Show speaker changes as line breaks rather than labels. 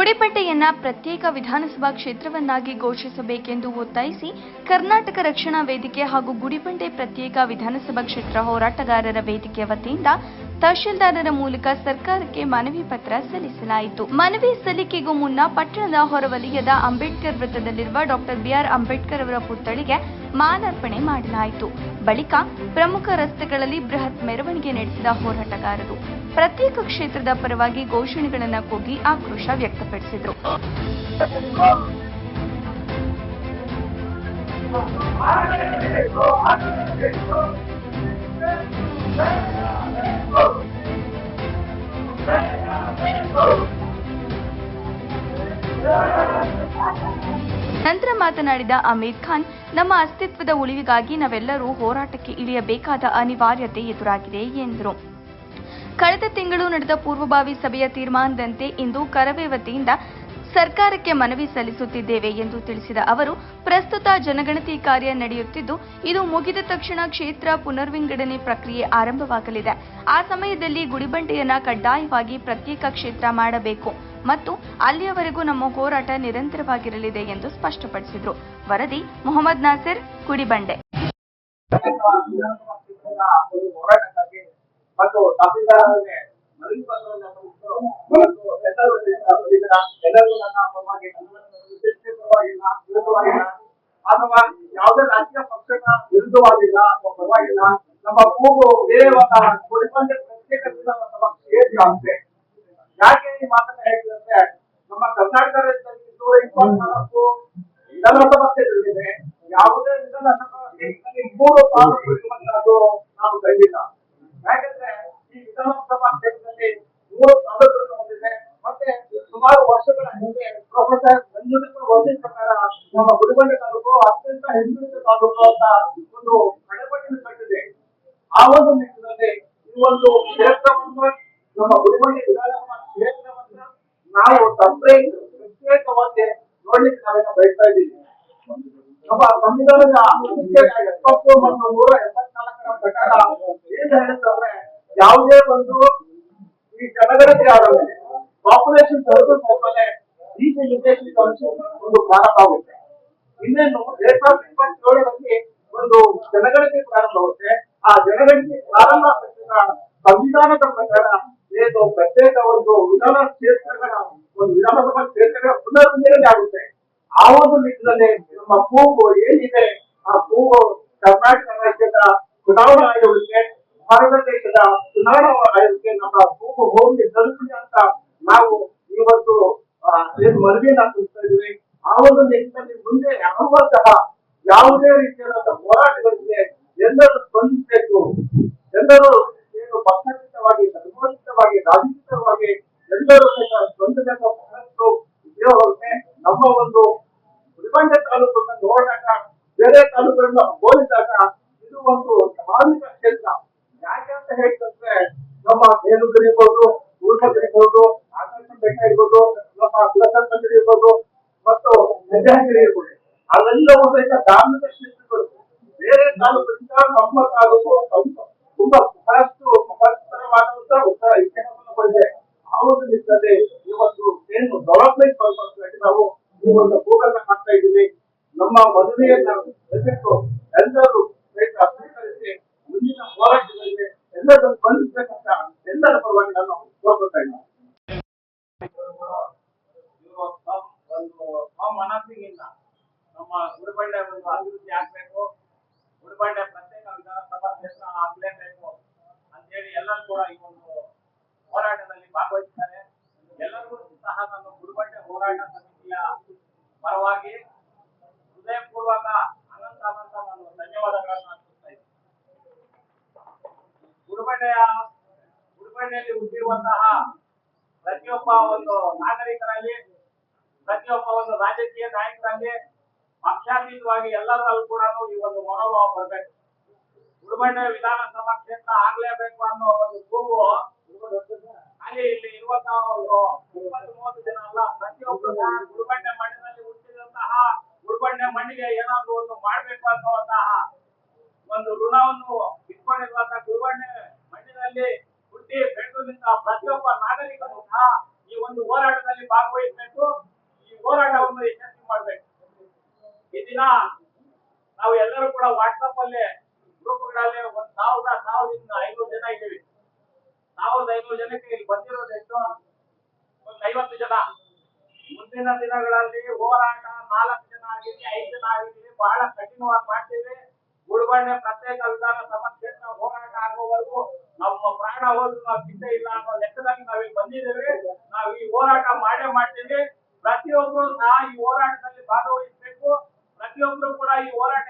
ಗುಡಿಬಂಡೆಯನ್ನ ಪ್ರತ್ಯೇಕ ವಿಧಾನಸಭಾ ಕ್ಷೇತ್ರವನ್ನಾಗಿ ಘೋಷಿಸಬೇಕೆಂದು ಒತ್ತಾಯಿಸಿ ಕರ್ನಾಟಕ ರಕ್ಷಣಾ ವೇದಿಕೆ ಹಾಗೂ ಗುಡಿಬಂಡೆ ಪ್ರತ್ಯೇಕ ವಿಧಾನಸಭಾ ಕ್ಷೇತ್ರ ಹೋರಾಟಗಾರರ ವೇದಿಕೆ ವತಿಯಿಂದ ತಹಶೀಲ್ದಾರರ ಮೂಲಕ ಸರ್ಕಾರಕ್ಕೆ ಮನವಿ ಪತ್ರ ಸಲ್ಲಿಸಲಾಯಿತು. ಮನವಿ ಸಲ್ಲಿಕೆಗೂ ಮುನ್ನ ಪಟ್ಟಣದ ಹೊರವಲಯದ ಅಂಬೇಡ್ಕರ್ ವೃತ್ತದಲ್ಲಿರುವ ಡಾಕ್ಟರ್ ಬಿಆರ್ ಅಂಬೇಡ್ಕರ್ ಅವರ ಪುತ್ಥಳಿಗೆ ಮಾಲಾರ್ಪಣೆ ಮಾಡಲಾಯಿತು. ಬಳಿಕ ಪ್ರಮುಖ ರಸ್ತೆಗಳಲ್ಲಿ ಬೃಹತ್ ಮೆರವಣಿಗೆ ನಡೆಸಿದ ಹೋರಾಟಗಾರರು ಪ್ರತ್ಯೇಕ ಕ್ಷೇತ್ರದ ಪರವಾಗಿ ಘೋಷಣೆಗಳನ್ನು ಕೂಗಿ ಆಕ್ರೋಶ ವ್ಯಕ್ತಪಡಿಸಿದರು. ನಂತರ ಮಾತನಾಡಿದ ಅಮೀರ್ ಖಾನ್, ನಮ್ಮ ಅಸ್ತಿತ್ವದ ಉಳಿವಿಗಾಗಿ ನಾವೆಲ್ಲರೂ ಹೋರಾಟಕ್ಕೆ ಇಳಿಯಬೇಕಾದ ಅನಿವಾರ್ಯತೆ ಎದುರಾಗಿದೆ ಎಂದರು. ಕಳೆದ ತಿಂಗಳು ನಡೆದ ಪೂರ್ವಭಾವಿ ಸಭೆಯ ತೀರ್ಮಾನದಂತೆ ಇಂದು ಕರವೇ ವತಿಯಿಂದ ಸರ್ಕಾರಕ್ಕೆ ಮನವಿ ಸಲ್ಲಿಸುತ್ತಿದ್ದೇವೆ ಎಂದು ತಿಳಿಸಿದ ಅವರು, ಪ್ರಸ್ತುತ ಜನಗಣತಿ ಕಾರ್ಯ ನಡೆಯುತ್ತಿದ್ದು, ಇದು ಮುಗಿದ ತಕ್ಷಣ ಕ್ಷೇತ್ರ ಪುನರ್ವಿಂಗಡಣೆ ಪ್ರಕ್ರಿಯೆ ಆರಂಭವಾಗಲಿದೆ. ಆ ಸಮಯದಲ್ಲಿ ಗುಡಿಬಂಡೆಯನ್ನ ಕಡ್ಡಾಯವಾಗಿ ಪ್ರತ್ಯೇಕ ಕ್ಷೇತ್ರ ಮಾಡಬೇಕು ಮತ್ತು ಅಲ್ಲಿಯವರೆಗೂ ನಮ್ಮ ಹೋರಾಟ ನಿರಂತರವಾಗಿರಲಿದೆ ಎಂದು ಸ್ಪಷ್ಟಪಡಿಸಿದರು. ವರದಿ ಮೊಹಮ್ಮದ್ ನಾಸಿರ್, ಗುಡಿಬಂಡೆ.
ಮತ್ತು ತಹಸೀಲ್ದಾರರಿಗೆ ಮನವಿ ಪತ್ರವನ್ನು ಎಲ್ಲರೂ ನನ್ನ ಪರವಾಗಿ ವಿರುದ್ಧವಾಗಿಲ್ಲ ಅಥವಾ ಯಾವುದೇ ರಾಜಕೀಯ ಪಕ್ಷದ ವಿರುದ್ಧವಾಗಿಲ್ಲ ಅಥವಾ ಪರವಾಗಿಲ್ಲ. ನಮ್ಮ ಕೂಗು ಕೇವಲ ಗುಡಿಬಂಡೆ ಪ್ರತ್ಯೇಕ ವಿಧಾನಸಭಾ ಕ್ಷೇತ್ರ ಅಂತೆ. ಯಾಕೆ ಈ ಮಾತನ್ನ ಹೇಳಿದ್ರೆ, ನಮ್ಮ ಕರ್ನಾಟಕ ರಾಜ್ಯದಲ್ಲಿ 224 ವಿಧಾನಸಭಾ ಕ್ಷೇತ್ರಗಳಿದೆ. ಯಾವುದೇ ವಿಧಾನಸಭಾ ಕ್ಷೇತ್ರದಲ್ಲಿ 3 ತಾಲೂಕು ನಾವು ಕಂಡಿಲ್ಲ. ಯಾಕಂದ್ರೆ ಈ ವಿಧಾನಸಭಾ ಕ್ಷೇತ್ರದಲ್ಲಿ 3 ತಾಲೂಕುಗಳು ಹೊಂದಿದೆ. ಮತ್ತೆ ಸುಮಾರು ವರ್ಷಗಳ ಹಿಂದೆ ಪ್ರೊಫೆಸರ್ ಮಂಜುನಾಥ್ ವರದಿ ಪ್ರಕಾರ ನಮ್ಮ ಗುಡಿಬಂಡೆ ತಾಲೂಕು ಅತ್ಯಂತ ಹಿಂದುಳಿದ ತಾಲೂಕು ಅಂತ ಒಂದು ಹಣೆಪಟ್ಟಿಯನ್ನು ಕಟ್ಟಿದೆ. ಆ ಒಂದು ನಿಟ್ಟಿನಲ್ಲಿ ಈ ಒಂದು ಕ್ಷೇತ್ರವನ್ನು, ನಮ್ಮ ಗುಡಿಬಂಡೆ ವಿಧಾನಸಭಾ ಕ್ಷೇತ್ರವನ್ನ ನಾವು ಪ್ರತ್ಯೇಕವಾಗಿ ನೋಡ್ಲಿಕ್ಕೆ ನಾವೇನು ಬಯಸ್ತಾ ಇದ್ದೀವಿ. ನಮ್ಮ ಸಂವಿಧಾನದ 70 ಮತ್ತು 184 ಪ್ರಕಾರ ಏನ್ ಹೇಳ್ತಂದ್ರೆ, ಯಾವುದೇ ಒಂದು ಈ ಜನಗಣತಿ ಆದ ಮೇಲೆ ಪಾಪ್ಯುಲೇಷನ್ ತೆಗೆದು ಹೋದ್ಮೇಲೆ ಡಿಲಿಮಿಟೇಷನ್ ಒಂದು ಪ್ರಾರಂಭ ಆಗುತ್ತೆ. ಇನ್ನೇನು 2027ರಲ್ಲಿ ಒಂದು ಜನಗಣತಿ ಪ್ರಾರಂಭವಾಗುತ್ತೆ. ಆ ಜನಗಣತಿ ಪ್ರಾರಂಭ ಸಂವಿಧಾನದ ಪ್ರಕಾರ ಏನು ಪ್ರತ್ಯೇಕ ಒಂದು ವಿಧಾನಸಭಾ ಕ್ಷೇತ್ರಗಳ ಪುನರ್ವಿಂಗಡಣೆ ಆಗುತ್ತೆ. ಆ ಒಂದು ನಿಟ್ಟಿನಲ್ಲಿ ನಮ್ಮ ಕೂಗು ಏನಿದೆ, ಆ ಕೂಗು ಕರ್ನಾಟಕ ರಾಜ್ಯದ ಚುನಾವಣಾ ಆಯೋಗಕ್ಕೆ, ಭಾರತ ದೇಶದ ಚುನಾವಣಾ ಆಯೋಗಕ್ಕೆ ನಮ್ಮ ಕೂಗು ಹೋಗಿ ತಲುಪಲಿ ಅಂತ ನಾವು ಇವತ್ತು ಏನು ಮನವಿಯನ್ನ ಸಲ್ಲಿಸ್ತಾ ಇದ್ದೀವಿ. ಆ ಒಂದು ನಿಟ್ಟಿನಲ್ಲಿ ಮುಂದೆ ಆಗುವಂತಹ ಯಾವುದೇ ರೀತಿಯಾದಂತಹ ಹೋರಾಟಗಳಿಗೆ ಎಲ್ಲರೂ ಸ್ಪಂದಿಸಬೇಕು. ಎಲ್ಲರೂ ಏನು ಪಕ್ಷಾತೀತವಾಗಿ, ಧರ್ಮೋಚಿತವಾಗಿ, ರಾಜಕೀಯವಾಗಿ ಎಲ್ಲರೂ ಸ್ಪಂದಿಸಬೇಕು. ಉದ್ಯೋಗಕ್ಕೆ ನಮ್ಮ ಒಂದು ಗುಡಿಬಂಡೆ ತಾಲೂಕನ್ನು ನೋಡಿದಾಗ ಬೇರೆ ತಾಲೂಕುಗಳನ್ನ ಹೋಲಿಸಿದಾಗ ಇದು ಒಂದು ಧಾರ್ಮಿಕ ಕ್ಷೇತ್ರ. ಯಾಕೆ ಅಂತ ಹೇಳ್ತಂದ್ರೆ, ನಮ್ಮ ಬೇಲೂರು ಇರ್ಬೋದು, ಊರ್ಗಲ್ ಇರ್ಬೋದು, ಆಕಾಶ ಬೆಟ್ಟ ಇರ್ಬೋದು, ನಮ್ಮ ಕುಲಸಂಗಡಿ ಇರ್ಬೋದು ಮತ್ತು ಹೆಜ್ಜಾಗಿರಿ ಇರ್ಬೋದು, ಅವೆಲ್ಲವೂ ಸಹಿತ ಧಾರ್ಮಿಕ ಕ್ಷೇತ್ರಗಳು. ಬೇರೆ ತಾಲೂಕಿನಿಂದ ನಮ್ಮ ತಾಲೂಕು ತುಂಬಾ ಬಹಳಷ್ಟು ಮಹತ್ತರವಾದಂತಹ ಉತ್ತರ ಇತಿಹಾಸವನ್ನು ಹೊಂದಿದೆ. ಆ ಒಂದು ನಿಟ್ಟಿನಲ್ಲಿ ಇವತ್ತು ಏನು ಡೆವಲಪ್ಮೆಂಟ್ ಪರ್ಪಸ್ ನಾವು ಈ ಒಂದು ಕೂಗನ್ನ ಮಾಡ್ತಾ ಇದ್ದೀವಿ. ನಮ್ಮ ಮದುವೆಯನ್ನ ಎಲ್ಲರೂ ಸ್ವೀಕರಿಸಿ ಮುಂದಿನ ಹೋರಾಟಗಳಿಗೆ ಎಲ್ಲರೂ ಸ್ಪಂದಿಸಬೇಕಂತ ಎಲ್ಲರ ಪರವಾಗಿ ನಾನು ಕೋರ್ಕೊತಾ ಇದ್ದೀನಿ. ಒಂದು ಮನಸ್ಸಿನಿಂದ ನಮ್ಮ ಗುಡಿಬಂಡೆ ಒಂದು ಅಭಿವೃದ್ಧಿ ಆಗ್ಬೇಕು, ಗುಡಿಬಂಡೆ ಪ್ರತ್ಯೇಕ ವಿಧಾನಸಭಾ ಕ್ಷೇತ್ರ ಆಗ್ಲೇಬೇಕು ಅಂತೇಳಿ ಎಲ್ಲರೂ ಕೂಡ ಈ ಒಂದು ಹೋರಾಟದಲ್ಲಿ ಭಾಗವಹಿಸಿದ್ದಾರೆ. ಎಲ್ಲರಿಗೂ ಸಹ ನಮ್ಮ ಗುಡಿಬಂಡೆ ಹೋರಾಟ ಸಮಿತಿಯ ಪರವಾಗಿ ಹೃದಯಪೂರ್ವಕ ಅನಂತ ನಾನು ಧನ್ಯವಾದಗಳನ್ನು ಅರ್ಪಿಸ್ತಾ ಇದ್ದೀನಿ. ಗುಡಿಬಂಡೆಯಲ್ಲಿ ಹುಟ್ಟಿರುವಂತಹ ಪ್ರತಿಯೊಬ್ಬ ಒಂದು ನಾಗರಿಕರಲ್ಲಿ, ಪ್ರತಿಯೊಬ್ಬ ಒಂದು ರಾಜಕೀಯ ನಾಯಕರಲ್ಲಿ ಪಕ್ಷಾತೀತವಾಗಿ ಎಲ್ಲರಲ್ಲೂ ಕೂಡ ಈ ಒಂದು ಮನೋಭಾವ ಬರಬೇಕು. ಗುಡಿಬಂಡೆ ವಿಧಾನಸಭಾ ಕ್ಷೇತ್ರ ಆಗ್ಲೇಬೇಕು ಅನ್ನೋ ಒಂದು ಕೂಗು ಅಲ್ಲಿ ಇಲ್ಲಿ ಇರುವಂತಹ ಒಂದು 20-30 ಜನ ಅಲ್ಲ, ಪ್ರತಿಯೊಬ್ಬರು ಗುಡಿಬಂಡೆ ಮಣ್ಣಿನಲ್ಲಿ ಹುಟ್ಟಿದಂತಹ, ಗುಡಿಬಂಡೆ ಮಣ್ಣಿಗೆ ಏನಾದ್ರು ಒಂದು ಮಾಡ್ಬೇಕು ಅನ್ನುವಂತಹ ಒಂದು ಋಣವನ್ನು ಇಟ್ಕೊಂಡಿರುವಂತಹ ಗುಡಿಬಂಡೆ ಮಣ್ಣಿನಲ್ಲಿ ಹುಟ್ಟಿ ಬೆಳೆದು ನಿಂತ ಪ್ರತಿಯೊಬ್ಬ ನಾಗರಿಕರು ಸಹ ಈ ಈ ಒಂದು ಹೋರಾಟದಲ್ಲಿ ಭಾಗವಹಿಸಬೇಕು. ಈ ಹೋರಾಟವನ್ನು ಯಶಸ್ವಿ ಮಾಡ್ಬೇಕು. ಈ ದಿನ ನಾವು ಎಲ್ಲರೂ ಕೂಡ ವಾಟ್ಸಪ್ ಅಲ್ಲಿ ಗ್ರೂಪ್ಗಳಲ್ಲಿ 1,500 ಜನ ಇದ್ದೀವಿ. 1,500 ಜನಕ್ಕೆ ಇಲ್ಲಿ ಬಂದಿರೋದು ಎಷ್ಟು? ಒಂದು 50 ಜನ. ಮುಂದಿನ ದಿನಗಳಲ್ಲಿ ಹೋರಾಟ 4 ಜನ ಆಗಿರ್ಲಿ, 5 ಜನ ಆಗಿರ್ಲಿ, ಬಹಳ ಕಠಿಣವಾಗಿ ಮಾಡ್ತೀವಿ. ಗುಡ್ಬಂಡೆ ಪ್ರತ್ಯೇಕ ವಿಧಾನಸಭಾ ಕ್ಷೇತ್ರ ಹೋರಾಟ ಆಗುವವರೆಗೂ ನಮ್ಮ ಪ್ರಾಣ ಹೋದ್ರು ನಾವು ಚಿಂತೆ ಇಲ್ಲ ಅನ್ನೋ ಲೆಕ್ಕದಲ್ಲಿ ನಾವಿಲ್ಲಿ ಬಂದಿದ್ದೇವೆ. ನಾವು ಈ ಹೋರಾಟ ಮಾಡೇ ಮಾಡ್ತೀವಿ. ಪ್ರತಿಯೊಬ್ಬರು ಸಹ ಈ ಹೋರಾಟದಲ್ಲಿ ಭಾಗವಹಿಸಬೇಕು. ಪ್ರತಿಯೊಬ್ಬರು ಕೂಡ ಈ ಹೋರಾಟ